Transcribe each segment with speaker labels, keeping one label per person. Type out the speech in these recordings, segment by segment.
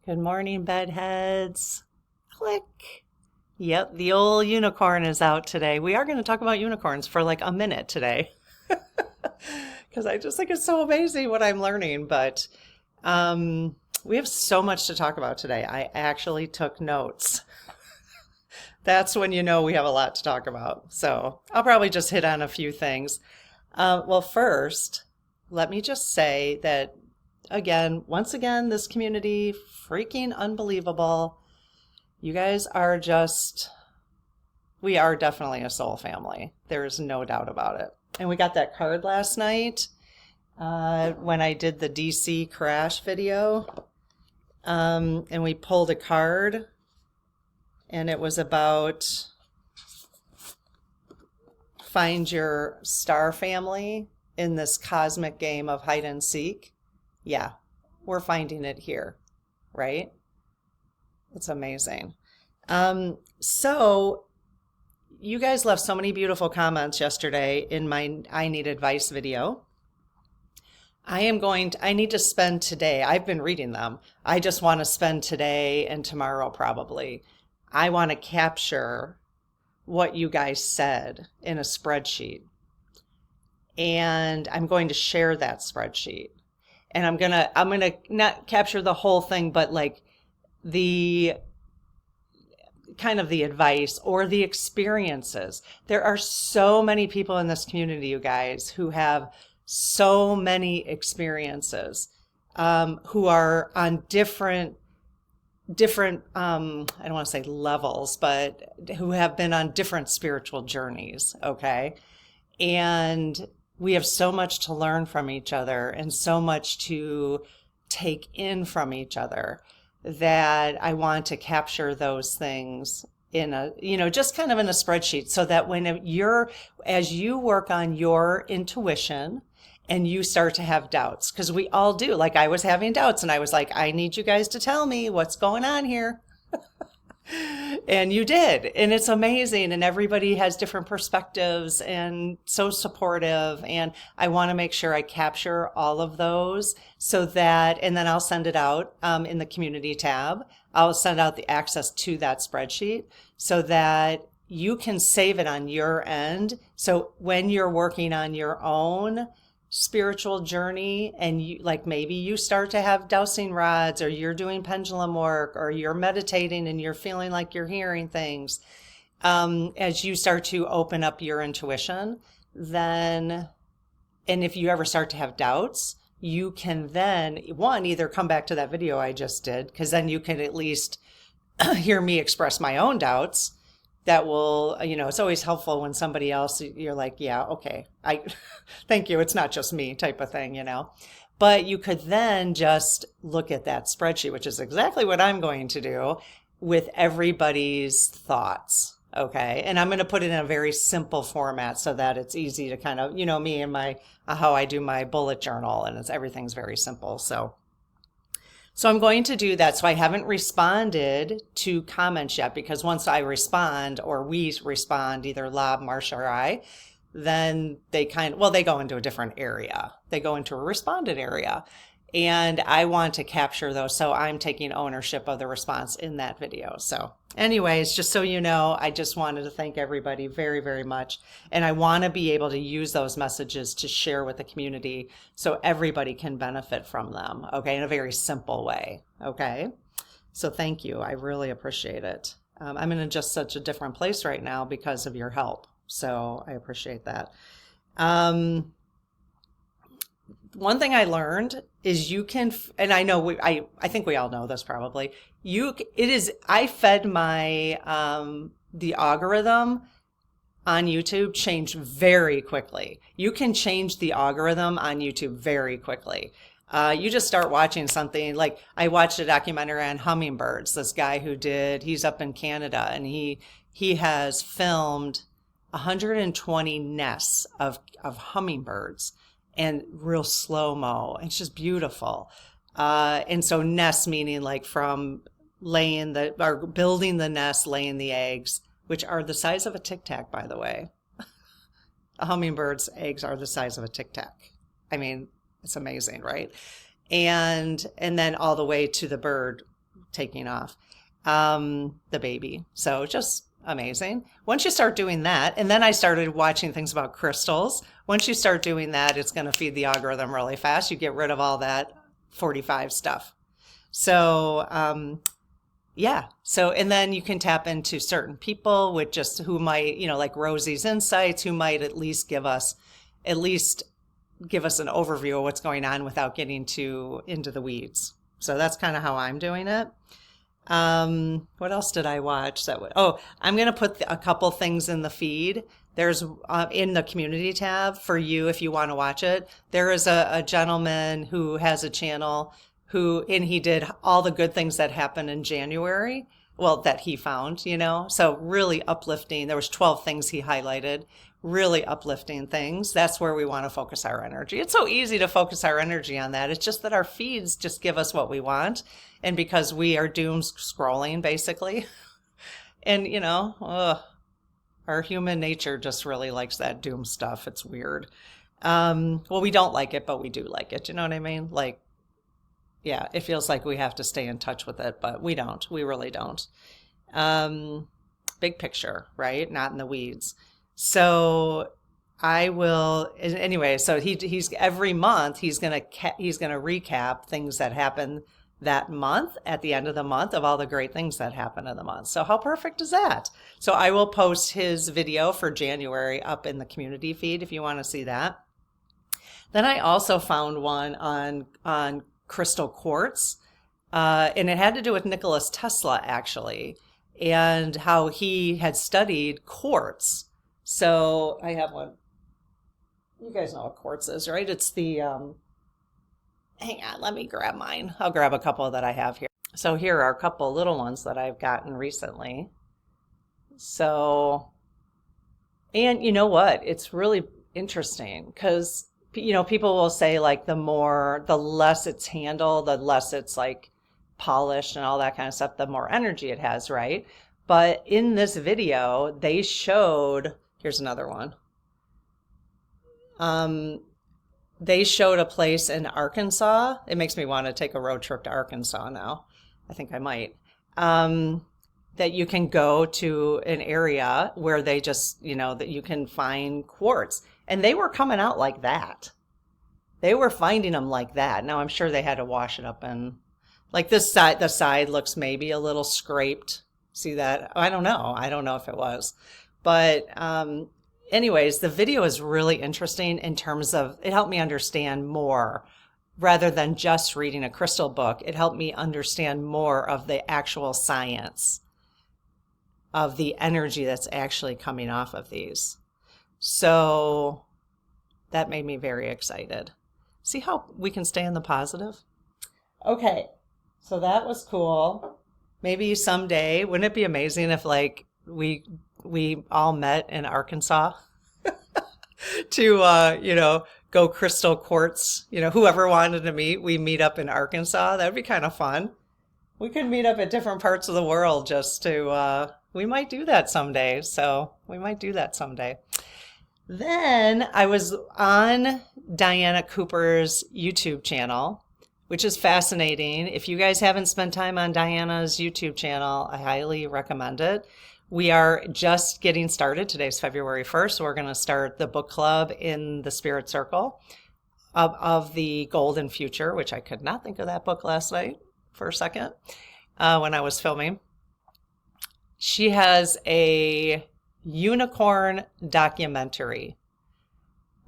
Speaker 1: Good morning, bedheads. Click. Yep, the old unicorn is out today. We are going to talk about unicorns for like a minute today because I just think it's so amazing what I'm learning. But we have so much to talk about today. I actually took notes. That's when you know we have a lot to talk about. So I'll probably just hit on a few things. Well, first, let me just say that once again, this community, freaking unbelievable. You guys are we are definitely a soul family. There is no doubt about it. And we got that card last night when I did the DC crash video. And we pulled a card, and it was about find your star family in this cosmic game of hide and seek. Yeah, we're finding it here, right? It's amazing. So you guys left so many beautiful comments yesterday in my I Need Advice video. I need to spend today, I've been reading them. I just want to spend today and tomorrow probably. I want to capture what you guys said in a spreadsheet. And I'm going to share that spreadsheet. And I'm gonna not capture the whole thing, but like the kind of the advice or the experiences. There are so many people in this community, you guys, who have so many experiences, who are on different I don't want to say levels, but who have been on different spiritual journeys, okay? And we have so much to learn from each other and so much to take in from each other that I want to capture those things in just kind of in a spreadsheet so that as you work on your intuition and you start to have doubts, because we all do, like I was having doubts and I was like, I need you guys to tell me what's going on here. And you did. And it's amazing. And everybody has different perspectives and so supportive. And I want to make sure I capture all of those and then I'll send it out in the community tab. I'll send out the access to that spreadsheet so that you can save it on your end. So when you're working on your own spiritual journey and maybe you start to have dowsing rods or you're doing pendulum work or you're meditating and you're feeling like you're hearing things, as you start to open up your intuition, and if you ever start to have doubts, you can then either come back to that video I just did, because then you can at least hear me express my own doubts. That will, it's always helpful when somebody else, you're like, yeah, okay, thank you. It's not just me type of thing, But you could then just look at that spreadsheet, which is exactly what I'm going to do with everybody's thoughts. Okay. And I'm going to put it in a very simple format so that it's easy to kind of, me and how I do my bullet journal, and everything's very simple. So I'm going to do that. So I haven't responded to comments yet, because once I respond or we respond, either Lob, Marsha, or I, then they go into a different area. They go into a responded area. And I want to capture those. So I'm taking ownership of the response in that video. So anyways, just so you know, I just wanted to thank everybody very, very much. And I want to be able to use those messages to share with the community so everybody can benefit from them, okay, in a very simple way, okay? So thank you. I really appreciate it. I'm in just such a different place right now because of your help. So I appreciate that. One thing I learned is you can, and I know I think we all know this probably. I fed my the algorithm on YouTube changed very quickly. You can change the algorithm on YouTube very quickly. You just start watching something, like I watched a documentary on hummingbirds. This guy he's up in Canada, and he has filmed 120 nests of hummingbirds. And real slow-mo. It's just beautiful. And so nests meaning like from building the nest, laying the eggs, which are the size of a Tic Tac, by the way. A hummingbird's eggs are the size of a Tic Tac. I mean, it's amazing, right? And then all the way to the bird taking off, the baby. So just amazing. Once you start doing that, and then I started watching things about crystals. Once you start doing that, it's going to feed the algorithm really fast. You get rid of all that 45 stuff. So, yeah. So, and then you can tap into certain people with just who might, like Rosie's insights, who might at least give us an overview of what's going on without getting too into the weeds. So that's kind of how I'm doing it. What else did I watch? I'm going to put a couple things in the feed. There's in the community tab for you if you want to watch it. There is a gentleman who has a channel and he did all the good things that happened in January. Well, that he found, so really uplifting. There was 12 things he highlighted, really uplifting things. That's where we want to focus our energy. It's so easy to focus our energy on that. It's just that our feeds just give us what we want. And because we are doom scrolling, basically, and, our human nature just really likes that doom stuff. It's weird. Well, we don't like it, but we do like it. You know what I mean? Like, yeah, it feels like we have to stay in touch with it, but we don't. We really don't. Big picture, right? Not in the weeds. So I will, anyway, so he's every month he's going to recap things that happen that month at the end of the month of all the great things that happen in the month. So how perfect is that? So I will post his video for January up in the community feed if you want to see that. Then I also found one on crystal quartz, and it had to do with Nikola Tesla actually, and how he had studied quartz. So I have one. You guys know what quartz is, right? It's the, hang on, let me grab mine. I'll grab a couple that I have here. So here are a couple little ones that I've gotten recently. So, and you know what? It's really interesting because, people will say like the less it's handled, the less it's like polished and all that kind of stuff, the more energy it has, right? But in this video, they showed, here's another one. They showed a place in Arkansas. It makes me want to take a road trip to Arkansas now. I think I might. That you can go to an area where they just, that you can find quartz. And they were coming out like that. They were finding them like that. Now, I'm sure they had to wash it up and like this side, the side looks maybe a little scraped. See that? I don't know. I don't know if it was. But anyways, the video is really interesting in terms of it helped me understand more rather than just reading a crystal book. It helped me understand more of the actual science of the energy that's actually coming off of these. So that made me very excited. See how we can stay in the positive? Okay, so that was cool. Maybe someday, wouldn't it be amazing if like we all met in Arkansas to, go crystal quartz, whoever wanted to meet, we meet up in Arkansas. That'd be kind of fun. We could meet up at different parts of the world just to, we might do that someday. So we might do that someday. Then I was on Diana Cooper's YouTube channel, which is fascinating. If you guys haven't spent time on Diana's YouTube channel, I highly recommend it. We are just getting started. Today's February 1st. So we're going to start the book club in the Spirit Circle of the Golden Future, which I could not think of that book last night for a second when I was filming. She has a unicorn documentary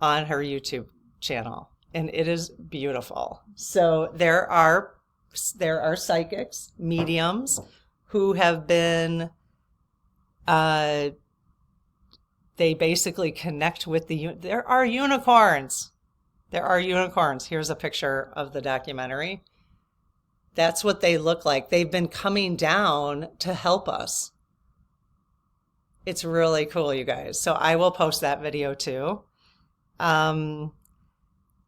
Speaker 1: on her YouTube channel, and it is beautiful. So there are psychics, mediums who have been they basically connect with there are unicorns. There are unicorns. Here's a picture of the documentary. That's what they look like. They've been coming down to help us. It's really cool, you guys. So I will post that video too. I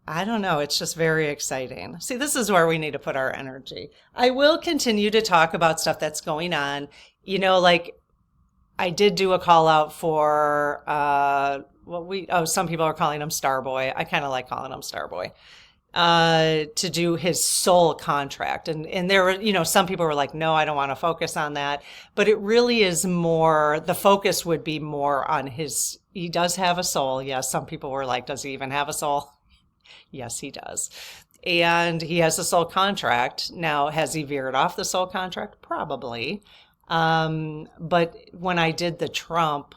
Speaker 1: don't know. It's just very exciting. See, this is where we need to put our energy. I will continue to talk about stuff that's going on. Like I did do a call out for some people are calling him Starboy. I kind of like calling him Starboy. to do his soul contract. And there were, some people were like, no, I don't want to focus on that. But it really is more, the focus would be more on he does have a soul. Yes. Some people were like, does he even have a soul? Yes, he does. And he has a soul contract. Now, has he veered off the soul contract? Probably. But when I did the Trump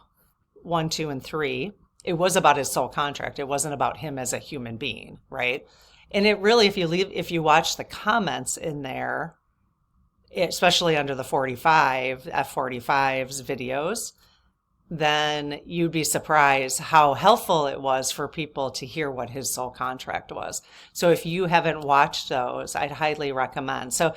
Speaker 1: 1, 2, and 3, it was about his soul contract. It wasn't about him as a human being, right? And it really, if you watch the comments in there, especially under the F45's videos, then you'd be surprised how helpful it was for people to hear what his soul contract was. So if you haven't watched those, I'd highly recommend. So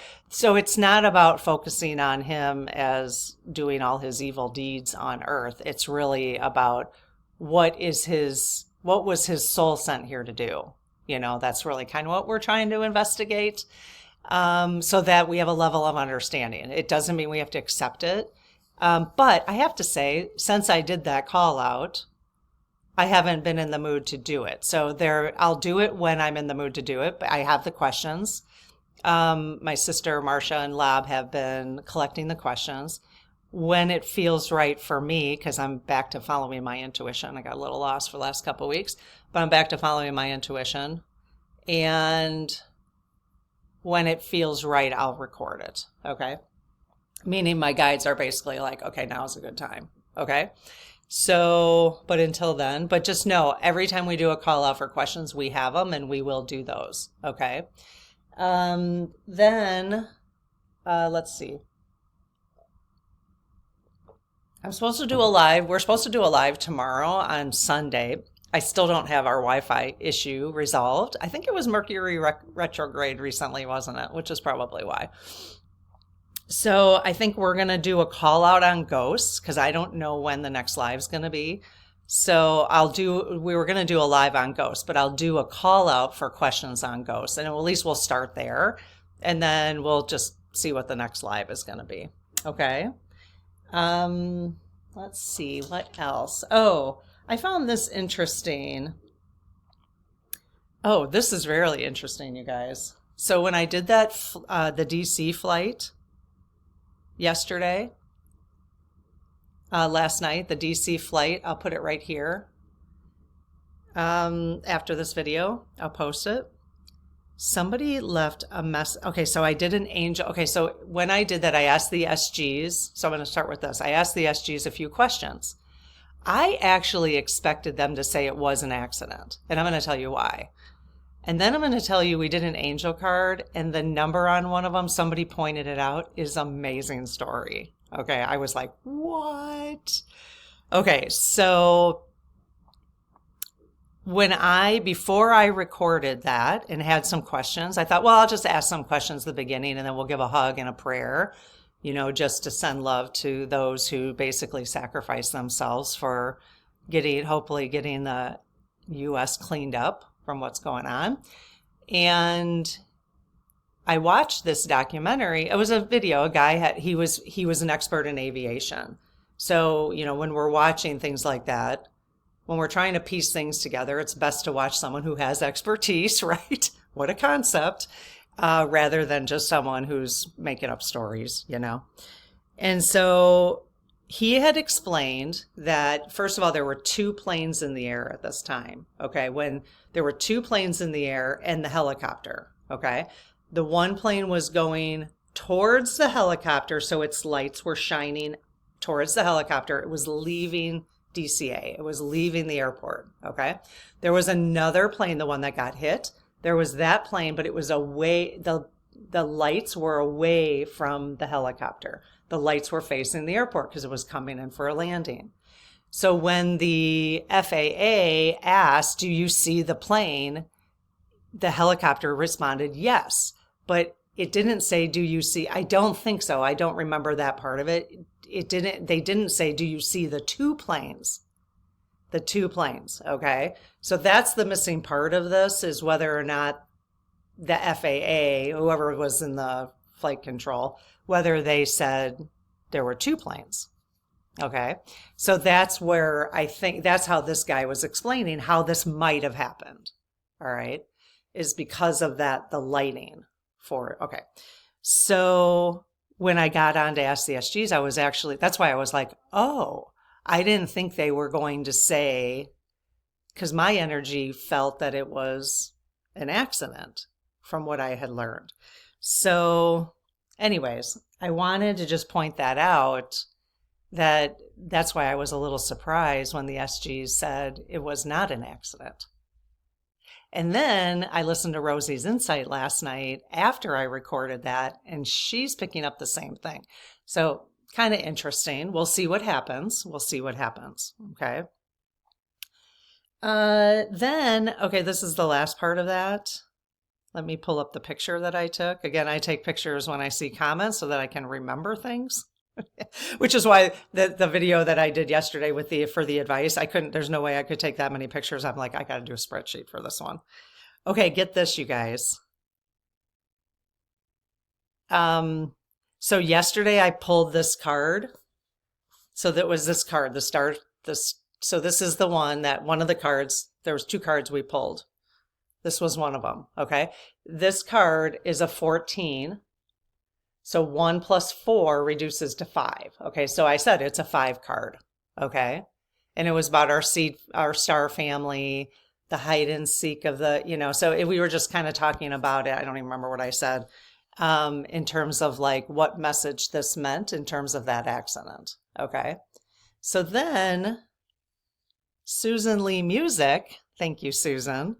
Speaker 1: it's not about focusing on him as doing all his evil deeds on earth. It's really about what was his soul sent here to do. That's really kind of what we're trying to investigate, so that we have a level of understanding. It doesn't mean we have to accept it. But I have to say, since I did that call out, I haven't been in the mood to do it. So I'll do it when I'm in the mood to do it. But I have the questions. My sister, Marcia, and Lab have been collecting the questions. When it feels right for me, because I'm back to following my intuition. I got a little lost for the last couple of weeks, but I'm back to following my intuition. And when it feels right, I'll record it. Okay. Meaning my guides are basically like, okay, now's a good time. Okay. So, but until then, but just know every time we do a call out for questions, we have them and we will do those. Okay. Let's see. We're supposed to do a live tomorrow on Sunday. I still don't have our Wi-Fi issue resolved. I think it was Mercury retrograde recently, wasn't it? Which is probably why. So I think we're going to do a call out on ghosts because I don't know when the next live is going to be. So we were going to do a live on ghosts, but I'll do a call out for questions on ghosts. And at least we'll start there. And then we'll just see what the next live is going to be. Okay. Let's see what else. Oh, I found this interesting. Oh, this is really interesting, you guys. So when I did that, the DC flight yesterday, last night, the DC flight, I'll put it right here. After this video, I'll post it. Somebody left a mess. Okay, so I did an angel. Okay, so when I did that, I asked the SGs. So I'm going to start with this. I asked the SGs a few questions. I actually expected them to say it was an accident, and I'm going to tell you why. And then I'm going to tell you we did an angel card, and the number on one of them, somebody pointed it out, is an amazing story. Okay, I was like, what? Okay, so before I recorded that and had some questions, I thought, well, I'll just ask some questions at the beginning and then we'll give a hug and a prayer, just to send love to those who basically sacrifice themselves for hopefully getting the U.S. cleaned up from what's going on. And I watched this documentary. It was a video. A guy he was an expert in aviation. So, when we're watching things like that, when we're trying to piece things together, it's best to watch someone who has expertise, right? What a concept, rather than just someone who's making up stories, And so he had explained that, first of all, there were 2 planes in the air at this time, okay? When there were 2 planes in the air and the helicopter, okay? The one plane was going towards the helicopter, so its lights were shining towards the helicopter. It was leaving DCA. It was leaving the airport, okay? There was another plane, the one that got hit. There was that plane, but it was away, the lights were away from the helicopter. The lights were facing the airport because it was coming in for a landing. So when the FAA asked, do you see the plane? The helicopter responded, yes, but it didn't say, do you see? I don't think so. I don't remember that part of it. They didn't say, do you see the 2 planes? The 2 planes, okay? So that's the missing part of this, is whether or not the FAA, whoever was in the flight control, whether they said there were 2 planes, okay? So that's where I think, that's how this guy was explaining how this might have happened, all right? is because of that, the lighting for it. Okay. So when I got on to Ask the SGs, I was actually, that's why I was like, oh, I didn't think they were going to say, because my energy felt that it was an accident from what I had learned. So anyways, I wanted to just point that out, that's why I was a little surprised when the SGs said it was not an accident. And then I listened to Rosie's insight last night after I recorded that, and she's picking up the same thing. So kind of interesting. We'll see what happens. Okay. Okay, this is the last part of that. Let me pull up the picture that I took. Again, I take pictures when I see comments so that I can remember things. Which is why the video that I did yesterday for the advice, there's no way I could take that many pictures. I'm like, I got to do a spreadsheet for this one. Okay, get this, you guys. So yesterday I pulled this card. So that was this card, so this is the one of the cards, there was 2 cards we pulled. This was one of them, okay? This card is a 14. So 1 plus 4 reduces to 5. Okay, so I said it's a 5 card. Okay, and it was about our star family, the hide and seek of the, so we were just kind of talking about it. I don't even remember what I said in terms of like what message this meant in terms of that accident. Okay, so then Susan Lee Music, thank you, Susan.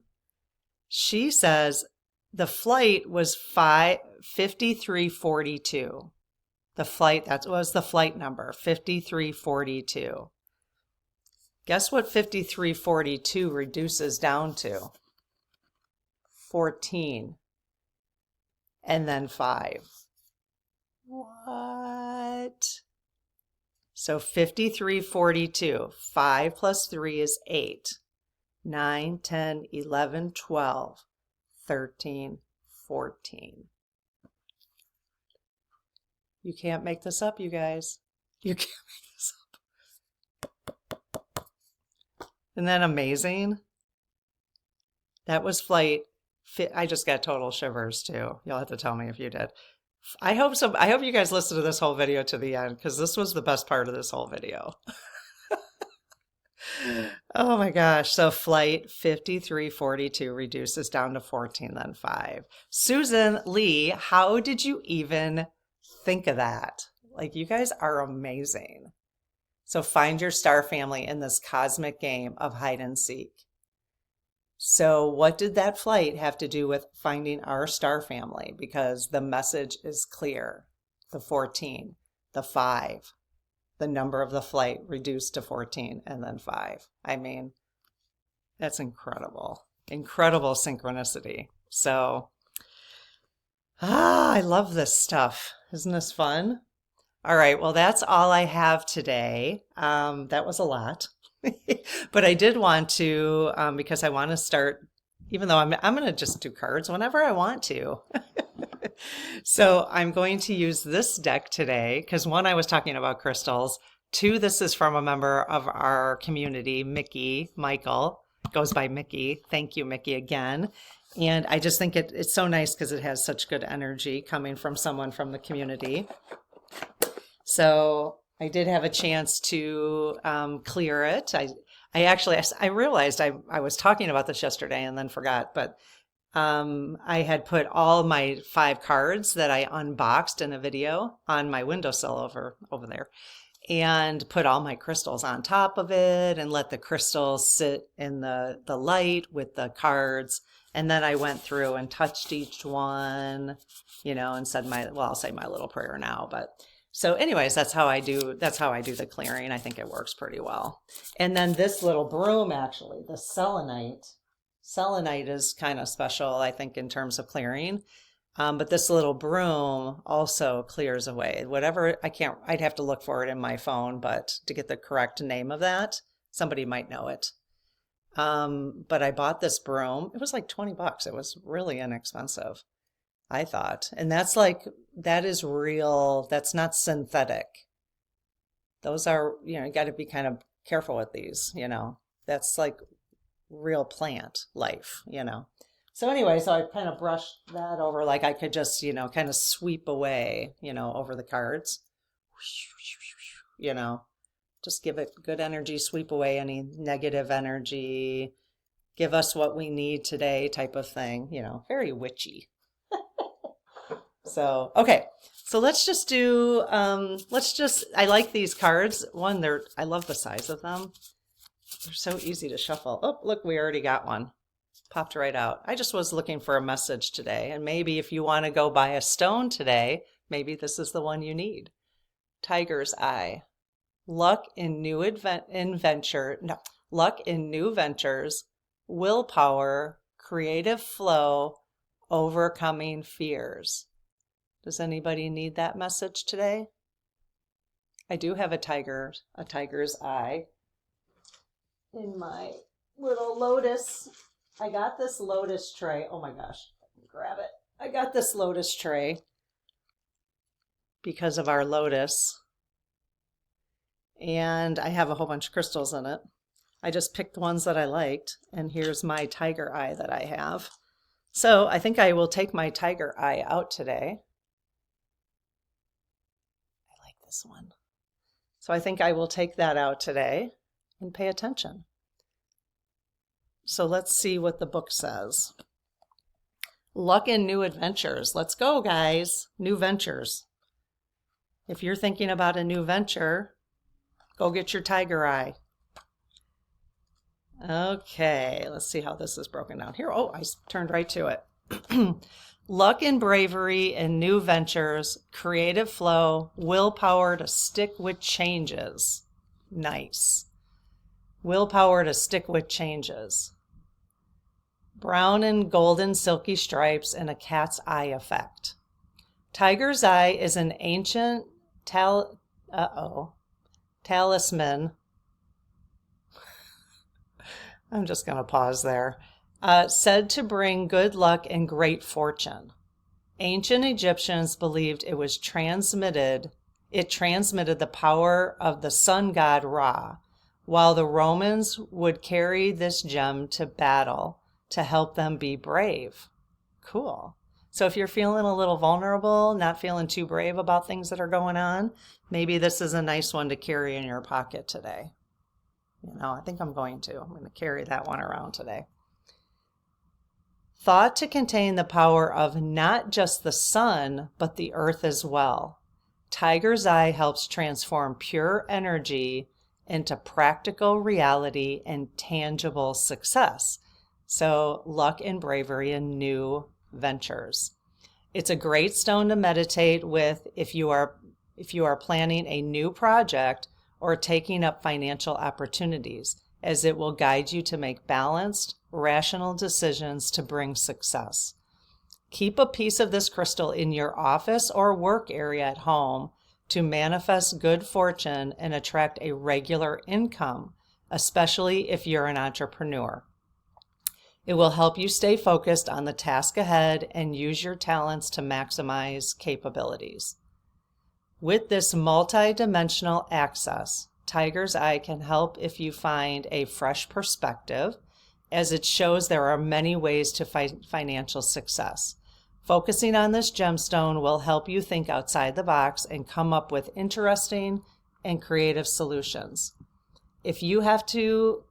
Speaker 1: She says the flight was 5342. The flight, that was the flight number, 5342. Guess what 5342 reduces down to? 14. And then 5. What? So 5342, 5 plus 3 is 8. 9, 10, 11, 12, 13, 14. You can't make this up, you guys. You can't make this up. Isn't that amazing? That was flight. I just got total shivers too. You'll have to tell me if you did. I hope so. I hope you guys listen to this whole video to the end, because this was the best part of this whole video. Oh my gosh. So flight 5342 reduces down to 14, then 5. Susan Lee, how did you even think of that? Like, you guys are amazing. So find your star family in this cosmic game of hide and seek. So what did that flight have to do with finding our star family? Because the message is clear. The 14, the 5. The number of the flight reduced to 14 and then 5. I mean, that's incredible. Incredible synchronicity. So, I love this stuff. Isn't this fun? All right, well, that's all I have today. That was a lot. But I did want to, because I want to start, even though I'm going to just do cards whenever I want to. So I'm going to use this deck today because 1, I was talking about crystals. 2, this is from a member of our community, Michael, goes by Mickey. Thank you, Mickey, again. And I just think it's so nice because it has such good energy coming from someone from the community. So I did have a chance to clear it. I realized I was talking about this yesterday and then forgot, but I had put all my 5 cards that I unboxed in a video on my windowsill over there, and put all my crystals on top of it and let the crystals sit in the light with the cards. And then I went through and touched each one, and said I'll say my little prayer now, but so anyways, that's how I do the clearing. I think it works pretty well. And then this little broom, actually, the selenite. Selenite is kind of special, I think, in terms of clearing. But this little broom also clears away whatever. I'd have to look for it in my phone, but to get the correct name of that, somebody might know it. But I bought this broom. It was like $20. It was really inexpensive, I thought. And that is real. That's not synthetic. Those are, you got to be kind of careful with these, that's like real plant life, So anyway, so I kind of brushed that over like I could just, kind of sweep away, over the cards. Just give it good energy, sweep away any negative energy, give us what we need today type of thing, very witchy. So, okay. So let's just do, I like these cards. One, I love the size of them. They're so easy to shuffle. Oh, look, we already got one. Popped right out. I just was looking for a message today. And maybe if you want to go buy a stone today, maybe this is the one you need. Tiger's Eye. Luck in new ventures, willpower, creative flow, overcoming fears. Does anybody need that message today? I do have a tiger's eye in my little lotus. I got this lotus tray. Oh my gosh, grab it. I got this lotus tray because of our lotus. And I have a whole bunch of crystals in it. I just picked the ones that I liked. And here's my tiger eye that I have. So I think I will take my tiger eye out today. I like this one. So I think I will take that out today and pay attention. So let's see what the book says. Luck in new adventures. Let's go, guys. New ventures. If you're thinking about a new venture, go get your tiger eye. Okay, let's see how this is broken down here. Oh, I turned right to it. Luck and bravery in new ventures, creative flow, willpower to stick with changes. Nice. Willpower to stick with changes. Brown and golden silky stripes and a cat's eye effect. Tiger's eye is an ancient talisman. I'm just going to pause there. Said to bring good luck and great fortune. Ancient Egyptians believed it transmitted the power of the sun god Ra, while the Romans would carry this gem to battle to help them be brave. Cool. So if you're feeling a little vulnerable, not feeling too brave about things that are going on, maybe this is a nice one to carry in your pocket today. I think I'm going to carry that one around today. Thought to contain the power of not just the sun, but the earth as well. Tiger's eye helps transform pure energy into practical reality and tangible success. So luck and bravery in new ventures. It's a great stone to meditate with if you are planning a new project or taking up financial opportunities, as it will guide you to make balanced, rational decisions to bring success. Keep a piece of this crystal in your office or work area at home to manifest good fortune and attract a regular income, especially if you're an entrepreneur. It will help you stay focused on the task ahead and use your talents to maximize capabilities. With this multi-dimensional access, Tiger's Eye can help if you find a fresh perspective, as it shows there are many ways to financial success. Focusing on this gemstone will help you think outside the box and come up with interesting and creative solutions. If you have to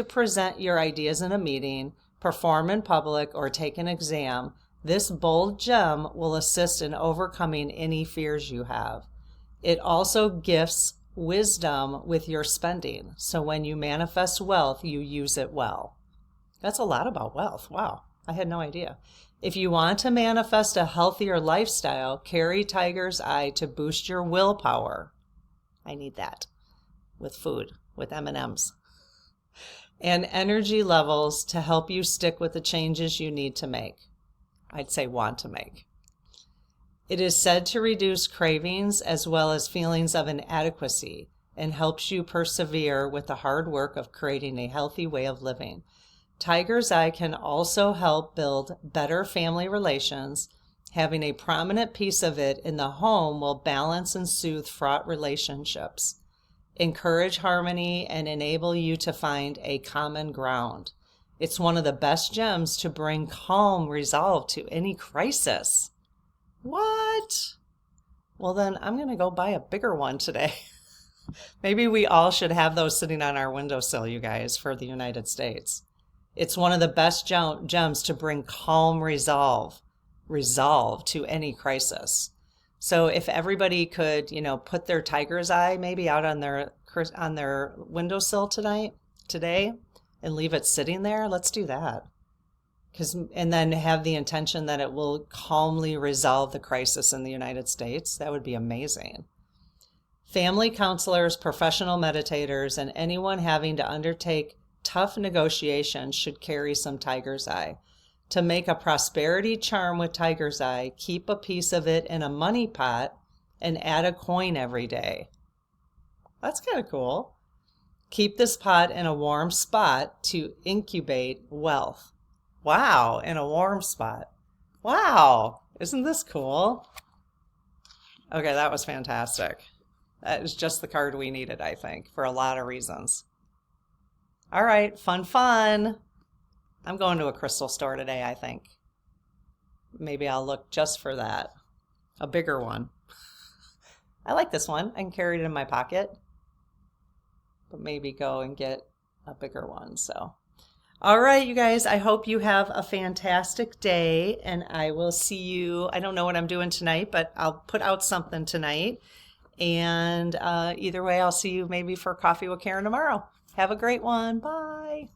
Speaker 1: present your ideas in a meeting, perform in public, or take an exam, this bold gem will assist in overcoming any fears you have. It also gifts wisdom with your spending, so when you manifest wealth, you use it well. That's a lot about wealth. Wow, I had no idea. If you want to manifest a healthier lifestyle, carry Tiger's Eye to boost your willpower. I need that with food, with M&Ms. And energy levels to help you stick with the changes you need to make. I'd say want to make. It is said to reduce cravings as well as feelings of inadequacy and helps you persevere with the hard work of creating a healthy way of living. Tiger's Eye can also help build better family relations. Having a prominent piece of it in the home will balance and soothe fraught relationships, encourage harmony, and enable you to find a common ground. It's one of the best gems to bring calm resolve to any crisis. What? Well, then I'm going to go buy a bigger one today. Maybe we all should have those sitting on our windowsill, you guys, for the United States. It's one of the best gems to bring calm resolve to any crisis. So if everybody could, put their tiger's eye maybe out on their windowsill today, and leave it sitting there, let's do that. And then have the intention that it will calmly resolve the crisis in the United States. That would be amazing. Family counselors, professional meditators, and anyone having to undertake tough negotiations should carry some tiger's eye. To make a prosperity charm with tiger's eye, keep a piece of it in a money pot and add a coin every day. That's kind of cool. Keep this pot in a warm spot to incubate wealth. Wow, in a warm spot. Wow, isn't this cool? Okay, that was fantastic. That is just the card we needed, I think, for a lot of reasons. All right, fun. I'm going to a crystal store today, I think. Maybe I'll look just for that. A bigger one. I like this one. I can carry it in my pocket. But maybe go and get a bigger one. So, all right, you guys, I hope you have a fantastic day, and I will see you. I don't know what I'm doing tonight, but I'll put out something tonight. And either way, I'll see you maybe for Coffee with Karen tomorrow. Have a great one. Bye.